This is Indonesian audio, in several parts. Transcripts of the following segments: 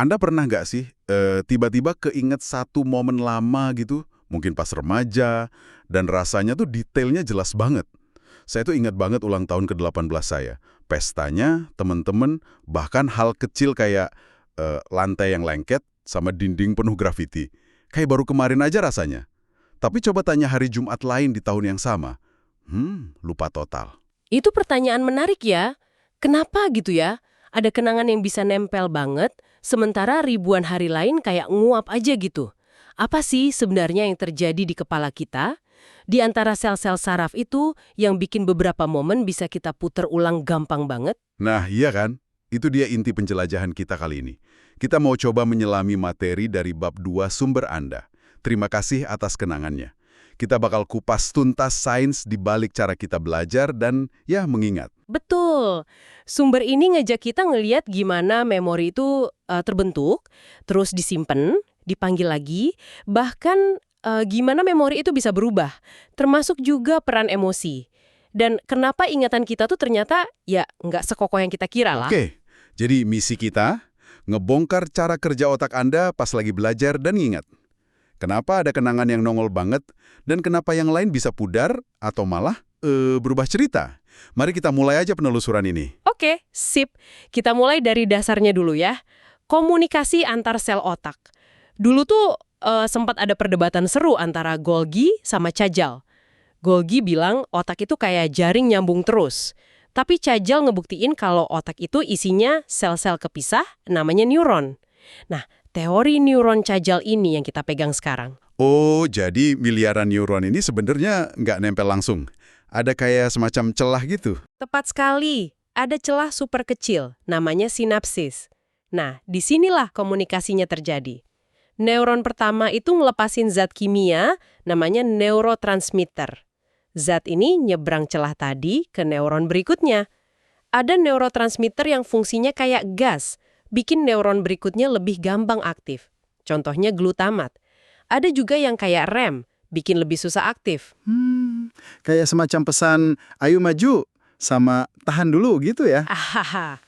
Anda pernah nggak sih tiba-tiba keinget satu momen lama gitu, mungkin pas remaja, dan rasanya tuh detailnya jelas banget. Saya tuh ingat banget ulang tahun ke-18 saya. Pestanya, temen-temen, bahkan hal kecil kayak lantai yang lengket sama dinding penuh grafiti. Kayak baru kemarin aja rasanya. Tapi coba tanya hari Jumat lain di tahun yang sama. Lupa total. Itu pertanyaan menarik ya. Kenapa gitu ya? Ada kenangan yang bisa nempel banget, sementara ribuan hari lain kayak nguap aja gitu. Apa sih sebenarnya yang terjadi di kepala kita? Di antara sel-sel saraf itu yang bikin beberapa momen bisa kita puter ulang gampang banget? Nah, iya kan? Itu dia inti penjelajahan kita kali ini. Kita mau coba menyelami materi dari bab 2 sumber Anda. Terima kasih atas kenangannya. Kita bakal kupas tuntas sains di balik cara kita belajar dan ya mengingat. Betul. Sumber ini ngajak kita ngeliat gimana memori itu terbentuk, terus disimpan, dipanggil lagi, bahkan gimana memori itu bisa berubah, termasuk juga peran emosi. Dan kenapa ingatan kita tuh ternyata ya nggak sekokoh yang kita kira lah. Oke, jadi misi kita ngebongkar cara kerja otak Anda pas lagi belajar dan ngingat. Kenapa ada kenangan yang nongol banget dan kenapa yang lain bisa pudar atau malah berubah cerita. Mari kita mulai aja penelusuran ini. Oke, sip. Kita mulai dari dasarnya dulu ya. Komunikasi antar sel otak. Dulu tuh sempat ada perdebatan seru antara Golgi sama Cajal. Golgi bilang otak itu kayak jaring nyambung terus. Tapi Cajal ngebuktiin kalau otak itu isinya sel-sel kepisah namanya neuron. Nah, teori neuron Cajal ini yang kita pegang sekarang. Oh, jadi miliaran neuron ini sebenarnya nggak nempel langsung. Ada kayak semacam celah gitu. Tepat sekali. Ada celah super kecil, namanya sinapsis. Nah, disinilah komunikasinya terjadi. Neuron pertama itu ngelepasin zat kimia, namanya neurotransmitter. Zat ini nyebrang celah tadi ke neuron berikutnya. Ada neurotransmitter yang fungsinya kayak gas, bikin neuron berikutnya lebih gampang aktif. Contohnya glutamat. Ada juga yang kayak rem, bikin lebih susah aktif. Kayak semacam pesan, ayo maju, sama tahan dulu gitu ya.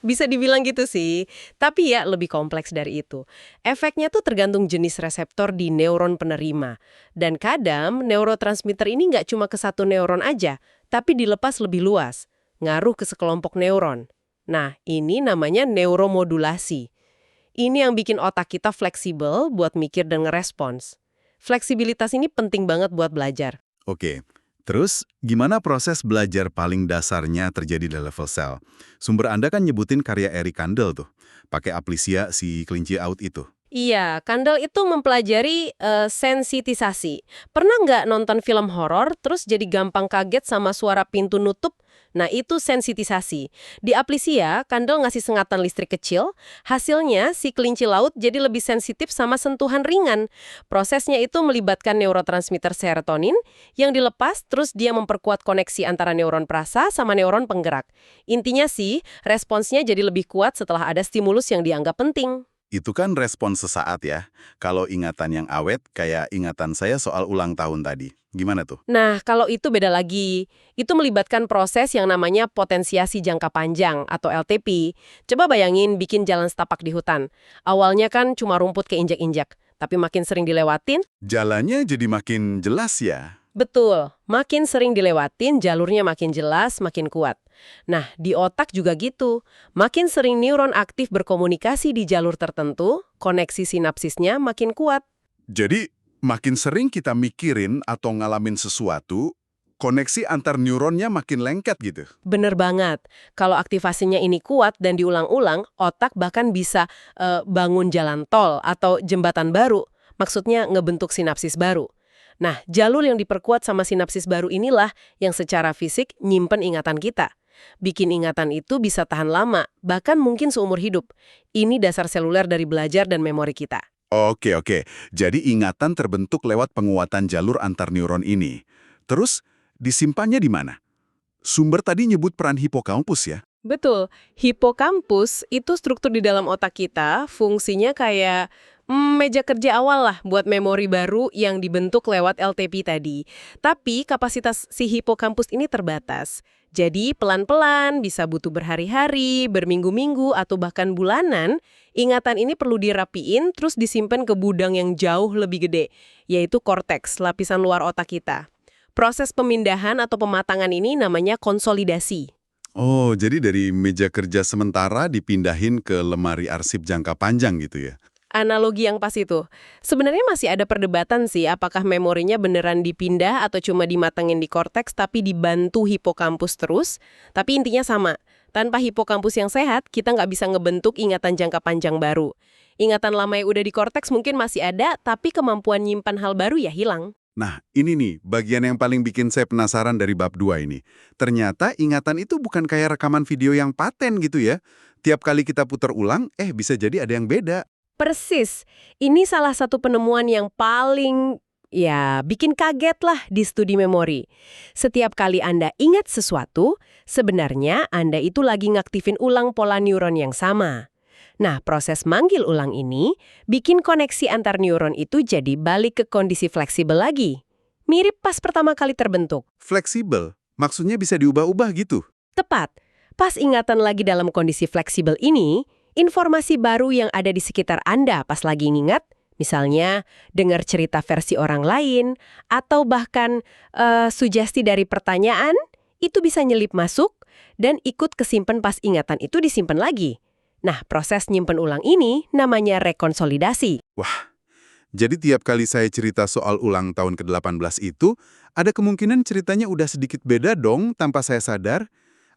Bisa dibilang gitu sih. Tapi ya lebih kompleks dari itu. Efeknya tuh tergantung jenis reseptor di neuron penerima. Dan kadang neurotransmitter ini nggak cuma ke satu neuron aja, tapi dilepas lebih luas. Ngaruh ke sekelompok neuron. Nah, ini namanya neuromodulasi. Ini yang bikin otak kita fleksibel buat mikir dan ngerespons. Fleksibilitas ini penting banget buat belajar. Oke, terus gimana proses belajar paling dasarnya terjadi di level sel? Sumber Anda kan nyebutin karya Eric Kandel tuh, pakai Aplicia si kelinci out itu. Iya, Kandel itu mempelajari sensitisasi. Pernah nggak nonton film horor terus jadi gampang kaget sama suara pintu nutup? Nah, itu sensitisasi. Di Aplicia, Kandel ngasih sengatan listrik kecil, hasilnya si kelinci laut jadi lebih sensitif sama sentuhan ringan. Prosesnya itu melibatkan neurotransmitter serotonin yang dilepas terus dia memperkuat koneksi antara neuron perasa sama neuron penggerak. Intinya sih, responsnya jadi lebih kuat setelah ada stimulus yang dianggap penting. Itu kan respons sesaat ya. Kalau ingatan yang awet, kayak ingatan saya soal ulang tahun tadi. Gimana tuh? Nah, kalau itu beda lagi. Itu melibatkan proses yang namanya potensiasi jangka panjang atau LTP. Coba bayangin bikin jalan setapak di hutan. Awalnya kan cuma rumput keinjak-injak, tapi makin sering dilewatin. Jalannya jadi makin jelas ya. Betul, makin sering dilewatin, jalurnya makin jelas, makin kuat. Nah, di otak juga gitu. Makin sering neuron aktif berkomunikasi di jalur tertentu, koneksi sinapsisnya makin kuat. Jadi, makin sering kita mikirin atau ngalamin sesuatu, koneksi antar neuronnya makin lengket gitu. Bener banget. Kalau aktivasinya ini kuat dan diulang-ulang, otak bahkan bisa bangun jalan tol atau jembatan baru. Maksudnya ngebentuk sinapsis baru. Nah, jalur yang diperkuat sama sinapsis baru inilah yang secara fisik nyimpen ingatan kita. Bikin ingatan itu bisa tahan lama, bahkan mungkin seumur hidup. Ini dasar seluler dari belajar dan memori kita. Oke. Jadi ingatan terbentuk lewat penguatan jalur antar neuron ini. Terus, disimpannya di mana? Sumber tadi nyebut peran hipokampus ya? Betul, hipokampus itu struktur di dalam otak kita, fungsinya kayak meja kerja awal lah buat memori baru yang dibentuk lewat LTP tadi. Tapi kapasitas si hipokampus ini terbatas. Jadi pelan-pelan, bisa butuh berhari-hari, berminggu-minggu, atau bahkan bulanan, ingatan ini perlu dirapiin terus disimpan ke gudang yang jauh lebih gede, yaitu korteks, lapisan luar otak kita. Proses pemindahan atau pematangan ini namanya konsolidasi. Oh, jadi dari meja kerja sementara dipindahin ke lemari arsip jangka panjang gitu ya? Analogi yang pas itu. Sebenarnya masih ada perdebatan sih apakah memorinya beneran dipindah atau cuma dimatengin di korteks tapi dibantu hipokampus terus. Tapi intinya sama. Tanpa hipokampus yang sehat, kita nggak bisa ngebentuk ingatan jangka panjang baru. Ingatan lama yang udah di korteks mungkin masih ada, tapi kemampuan nyimpan hal baru ya hilang. Nah, ini nih bagian yang paling bikin saya penasaran dari bab 2 ini. Ternyata ingatan itu bukan kayak rekaman video yang paten gitu ya. Tiap kali kita putar ulang, bisa jadi ada yang beda. Persis. Ini salah satu penemuan yang paling, bikin kaget lah di studi memori. Setiap kali Anda ingat sesuatu, sebenarnya Anda itu lagi ngaktifin ulang pola neuron yang sama. Nah, proses manggil ulang ini bikin koneksi antar neuron itu jadi balik ke kondisi fleksibel lagi. Mirip pas pertama kali terbentuk. Fleksibel, maksudnya bisa diubah-ubah gitu? Tepat. Pas ingatan lagi dalam kondisi fleksibel ini, informasi baru yang ada di sekitar Anda pas lagi ngingat, misalnya dengar cerita versi orang lain, atau bahkan sugesti dari pertanyaan, itu bisa nyelip masuk dan ikut kesimpan pas ingatan itu disimpan lagi. Nah, proses nyimpen ulang ini namanya rekonsolidasi. Wah, jadi tiap kali saya cerita soal ulang tahun ke-18 itu, ada kemungkinan ceritanya udah sedikit beda dong tanpa saya sadar.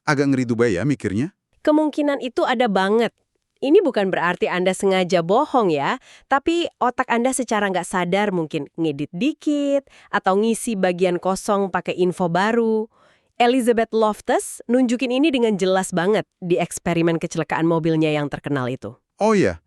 Agak ngeri juga ya mikirnya. Kemungkinan itu ada banget. Ini bukan berarti Anda sengaja bohong ya, tapi otak Anda secara nggak sadar mungkin ngedit dikit atau ngisi bagian kosong pakai info baru. Elizabeth Loftus nunjukin ini dengan jelas banget di eksperimen kecelakaan mobilnya yang terkenal itu. Oh ya,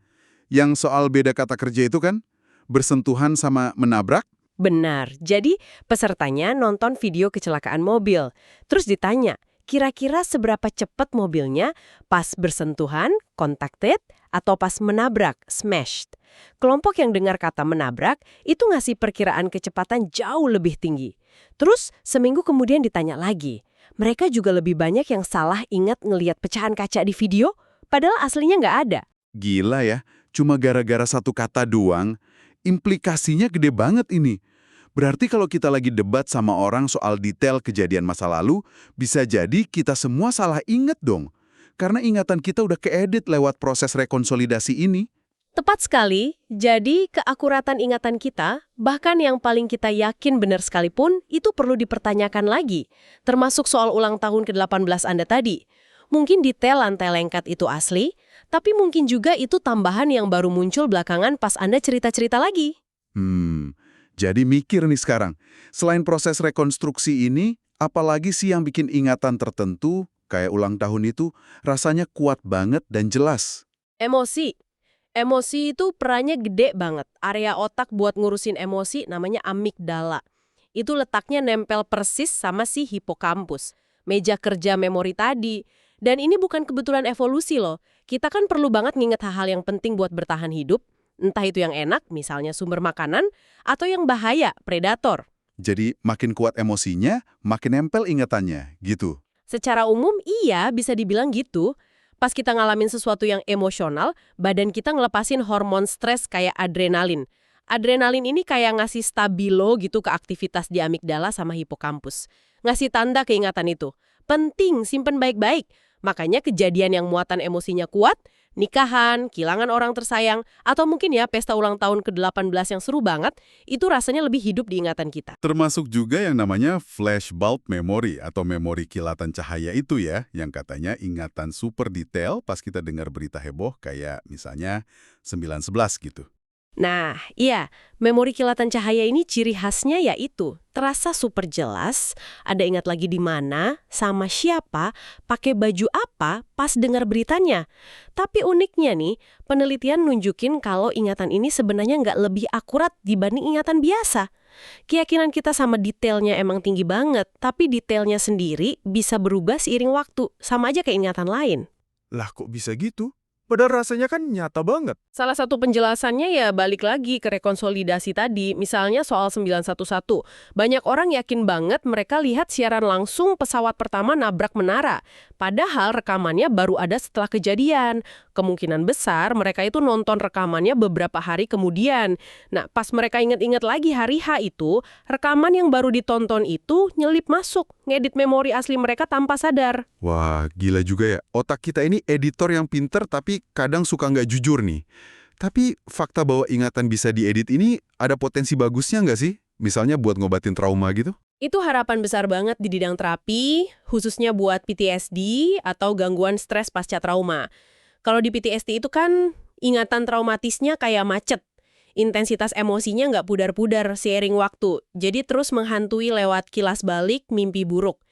yang soal beda kata kerja itu kan? Bersentuhan sama menabrak? Benar, jadi pesertanya nonton video kecelakaan mobil. Terus ditanya, kira-kira seberapa cepat mobilnya pas bersentuhan, contacted, atau pas menabrak, smashed. Kelompok yang dengar kata menabrak itu ngasih perkiraan kecepatan jauh lebih tinggi. Terus seminggu kemudian ditanya lagi. Mereka juga lebih banyak yang salah ingat ngelihat pecahan kaca di video, padahal aslinya nggak ada. Gila ya, cuma gara-gara satu kata doang, implikasinya gede banget ini. Berarti kalau kita lagi debat sama orang soal detail kejadian masa lalu, bisa jadi kita semua salah inget dong. Karena ingatan kita udah keedit lewat proses rekonsolidasi ini. Tepat sekali, jadi keakuratan ingatan kita, bahkan yang paling kita yakin benar sekalipun, itu perlu dipertanyakan lagi, termasuk soal ulang tahun ke-18 Anda tadi. Mungkin detail lantai lengket itu asli, tapi mungkin juga itu tambahan yang baru muncul belakangan pas Anda cerita-cerita lagi. Jadi mikir nih sekarang, selain proses rekonstruksi ini, apalagi sih yang bikin ingatan tertentu, kayak ulang tahun itu, rasanya kuat banget dan jelas? Emosi. Emosi itu perannya gede banget. Area otak buat ngurusin emosi namanya amigdala. Itu letaknya nempel persis sama si hipokampus. Meja kerja memori tadi. Dan ini bukan kebetulan evolusi loh. Kita kan perlu banget nginget hal-hal yang penting buat bertahan hidup. Entah itu yang enak, misalnya sumber makanan, atau yang bahaya, predator. Jadi makin kuat emosinya, makin nempel ingatannya, gitu. Secara umum iya bisa dibilang gitu. Pas kita ngalamin sesuatu yang emosional, badan kita ngelepasin hormon stres kayak adrenalin. Adrenalin ini kayak ngasih stabilo gitu ke aktivitas di amigdala sama hipokampus. Ngasih tanda keingatan itu. Penting, simpen baik-baik. Makanya kejadian yang muatan emosinya kuat, nikahan, kehilangan orang tersayang, atau mungkin ya pesta ulang tahun ke-18 yang seru banget, itu rasanya lebih hidup di ingatan kita. Termasuk juga yang namanya flash bulb memory atau memori kilatan cahaya itu ya, yang katanya ingatan super detail pas kita dengar berita heboh kayak misalnya 9/11 gitu. Nah, iya, memori kilatan cahaya ini ciri khasnya yaitu terasa super jelas, ada ingat lagi di mana, sama siapa, pakai baju apa pas dengar beritanya. Tapi uniknya nih, penelitian nunjukin kalau ingatan ini sebenarnya nggak lebih akurat dibanding ingatan biasa. Keyakinan kita sama detailnya emang tinggi banget, tapi detailnya sendiri bisa berubah seiring waktu, sama aja kayak ingatan lain. Lah kok bisa gitu? Padahal rasanya kan nyata banget. Salah satu penjelasannya ya balik lagi ke rekonsolidasi tadi, misalnya soal 911. Banyak orang yakin banget mereka lihat siaran langsung pesawat pertama nabrak menara. Padahal rekamannya baru ada setelah kejadian. Kemungkinan besar mereka itu nonton rekamannya beberapa hari kemudian. Nah, pas mereka ingat-ingat lagi hari H itu, rekaman yang baru ditonton itu nyelip masuk, ngedit memori asli mereka tanpa sadar. Wah, gila juga ya. Otak kita ini editor yang pinter tapi kadang suka nggak jujur nih. Tapi fakta bahwa ingatan bisa diedit ini ada potensi bagusnya nggak sih? Misalnya buat ngobatin trauma gitu? Itu harapan besar banget di bidang terapi, khususnya buat PTSD atau gangguan stres pasca trauma. Kalau di PTSD itu kan ingatan traumatisnya kayak macet. Intensitas emosinya nggak pudar-pudar seiring waktu, jadi terus menghantui lewat kilas balik mimpi buruk.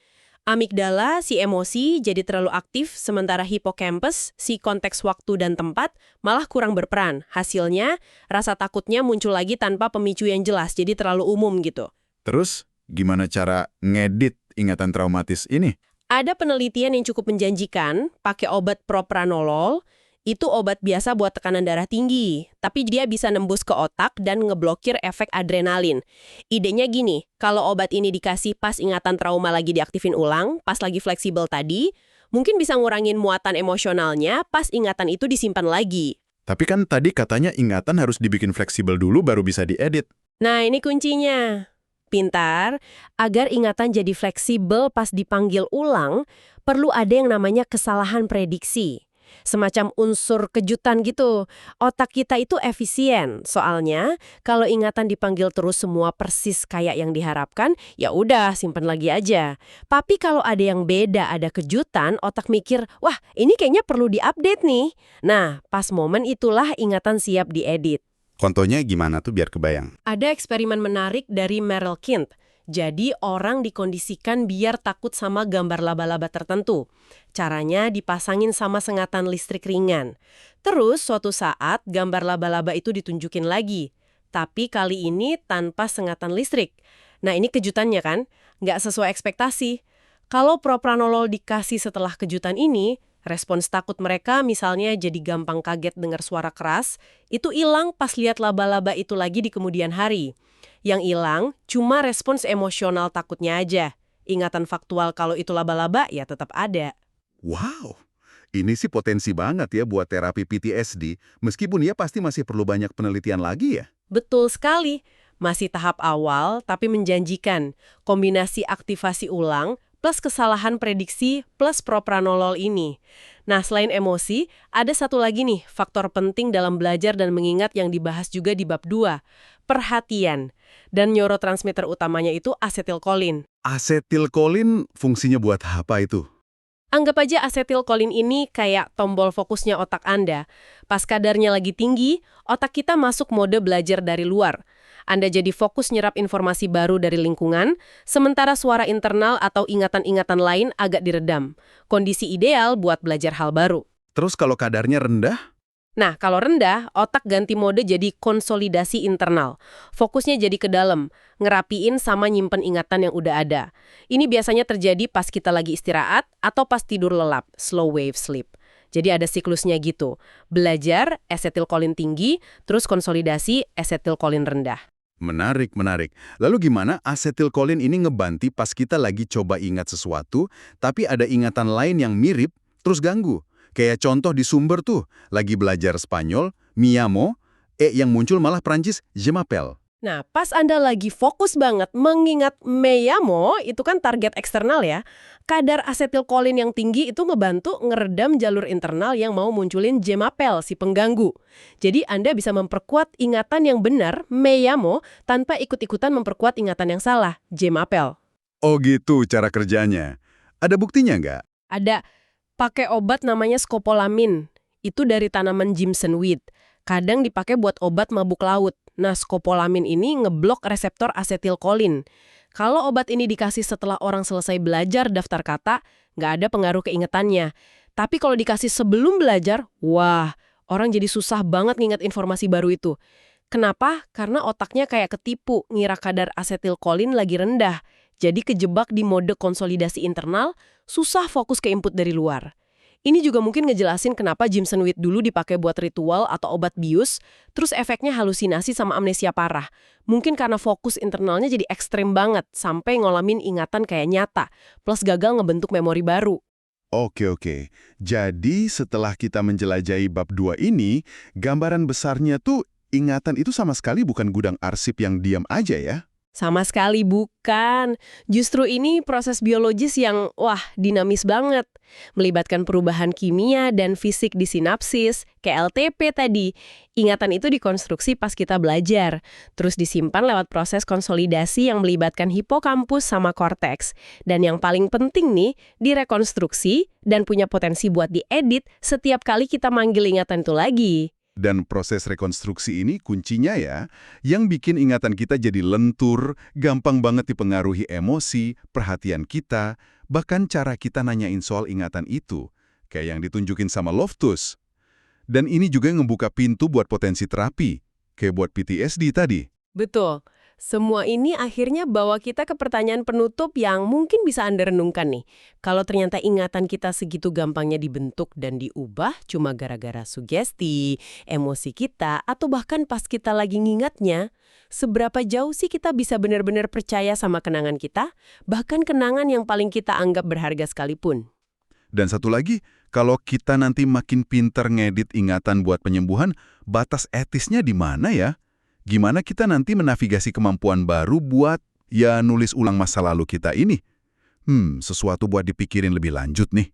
Amigdala, si emosi, jadi terlalu aktif, sementara hipokampus, si konteks waktu dan tempat, malah kurang berperan. Hasilnya, rasa takutnya muncul lagi tanpa pemicu yang jelas, jadi terlalu umum gitu. Terus, gimana cara ngedit ingatan traumatis ini? Ada penelitian yang cukup menjanjikan, pakai obat propranolol, itu obat biasa buat tekanan darah tinggi, tapi dia bisa nembus ke otak dan ngeblokir efek adrenalin. Idenya gini, kalau obat ini dikasih pas ingatan trauma lagi diaktifin ulang, pas lagi fleksibel tadi, mungkin bisa ngurangin muatan emosionalnya pas ingatan itu disimpan lagi. Tapi kan tadi katanya ingatan harus dibikin fleksibel dulu baru bisa diedit. Nah, ini kuncinya. Pintar, agar ingatan jadi fleksibel pas dipanggil ulang, perlu ada yang namanya kesalahan prediksi. Semacam unsur kejutan gitu. Otak kita itu efisien. Soalnya, kalau ingatan dipanggil terus semua persis kayak yang diharapkan, ya udah simpen lagi aja. Tapi kalau ada yang beda, ada kejutan, otak mikir, wah ini kayaknya perlu diupdate nih. Nah, pas momen itulah ingatan siap diedit. Contohnya gimana tuh biar kebayang? Ada eksperimen menarik dari Merrill Kind. Jadi orang dikondisikan biar takut sama gambar laba-laba tertentu. Caranya dipasangin sama sengatan listrik ringan. Terus suatu saat gambar laba-laba itu ditunjukin lagi. Tapi kali ini tanpa sengatan listrik. Nah ini kejutannya kan? Nggak sesuai ekspektasi. Kalau propranolol dikasih setelah kejutan ini, respons takut mereka misalnya jadi gampang kaget dengar suara keras, itu hilang pas lihat laba-laba itu lagi di kemudian hari. Yang hilang cuma respons emosional takutnya aja. Ingatan faktual kalau itu laba-laba ya tetap ada. Wow, ini sih potensi banget ya buat terapi PTSD, meskipun ya pasti masih perlu banyak penelitian lagi ya. Betul sekali. Masih tahap awal tapi menjanjikan. Kombinasi aktivasi ulang plus kesalahan prediksi plus propranolol ini. Nah, selain emosi, ada satu lagi nih faktor penting dalam belajar dan mengingat yang dibahas juga di bab 2. Perhatian. Dan neurotransmitter utamanya itu asetilkolin. Asetilkolin fungsinya buat apa itu? Anggap aja asetilkolin ini kayak tombol fokusnya otak Anda. Pas kadarnya lagi tinggi, otak kita masuk mode belajar dari luar. Anda jadi fokus nyerap informasi baru dari lingkungan, sementara suara internal atau ingatan-ingatan lain agak diredam. Kondisi ideal buat belajar hal baru. Terus kalau kadarnya rendah? Nah, kalau rendah, otak ganti mode jadi konsolidasi internal. Fokusnya jadi ke dalam, ngerapiin sama nyimpen ingatan yang udah ada. Ini biasanya terjadi pas kita lagi istirahat atau pas tidur lelap, slow wave sleep. Jadi ada siklusnya gitu. Belajar, asetilkolin tinggi, terus konsolidasi, asetilkolin rendah. Menarik, menarik. Lalu gimana asetilkolin ini ngebanti pas kita lagi coba ingat sesuatu, tapi ada ingatan lain yang mirip, terus ganggu? Kayak contoh di sumber tuh, lagi belajar Spanyol, mi llamo, yang muncul malah Prancis, je m'appelle. Nah, pas Anda lagi fokus banget mengingat me llamo, itu kan target eksternal ya. Kadar asetilkolin yang tinggi itu ngebantu ngeredam jalur internal yang mau munculin je m'appelle, si pengganggu. Jadi Anda bisa memperkuat ingatan yang benar, me llamo, tanpa ikut-ikutan memperkuat ingatan yang salah, je m'appelle. Oh gitu cara kerjanya. Ada buktinya nggak? Ada. Pakai obat namanya skopolamin. Itu dari tanaman jimsonweed. Kadang dipakai buat obat mabuk laut. Nah, skopolamin ini ngeblok reseptor asetilkolin. Kalau obat ini dikasih setelah orang selesai belajar daftar kata, nggak ada pengaruh keingetannya. Tapi kalau dikasih sebelum belajar, wah, orang jadi susah banget nginget informasi baru itu. Kenapa? Karena otaknya kayak ketipu, ngira kadar asetilkolin lagi rendah. Jadi kejebak di mode konsolidasi internal, susah fokus ke input dari luar. Ini juga mungkin ngejelasin kenapa Jimson Weed dulu dipakai buat ritual atau obat bius, terus efeknya halusinasi sama amnesia parah. Mungkin karena fokus internalnya jadi ekstrem banget, sampai ngalamin ingatan kayak nyata, plus gagal ngebentuk memori baru. Oke. Jadi setelah kita menjelajahi bab 2 ini, gambaran besarnya tuh ingatan itu sama sekali bukan gudang arsip yang diam aja ya? Sama sekali bukan. Justru ini proses biologis yang, dinamis banget. Melibatkan perubahan kimia dan fisik di sinapsis, kayak LTP tadi. Ingatan itu dikonstruksi pas kita belajar. Terus disimpan lewat proses konsolidasi yang melibatkan hipokampus sama korteks. Dan yang paling penting nih, direkonstruksi dan punya potensi buat diedit setiap kali kita manggil ingatan itu lagi. Dan proses rekonstruksi ini kuncinya ya, yang bikin ingatan kita jadi lentur, gampang banget dipengaruhi emosi, perhatian kita, bahkan cara kita nanyain soal ingatan itu, kayak yang ditunjukin sama Loftus. Dan ini juga ngebuka pintu buat potensi terapi, kayak buat PTSD tadi. Betul. Semua ini akhirnya bawa kita ke pertanyaan penutup yang mungkin bisa Anda renungkan nih. Kalau ternyata ingatan kita segitu gampangnya dibentuk dan diubah cuma gara-gara sugesti, emosi kita, atau bahkan pas kita lagi ngingatnya, seberapa jauh sih kita bisa benar-benar percaya sama kenangan kita, bahkan kenangan yang paling kita anggap berharga sekalipun. Dan satu lagi, kalau kita nanti makin pinter ngedit ingatan buat penyembuhan, batas etisnya di mana ya? Gimana kita nanti menavigasi kemampuan baru buat, nulis ulang masa lalu kita ini? Sesuatu buat dipikirin lebih lanjut nih.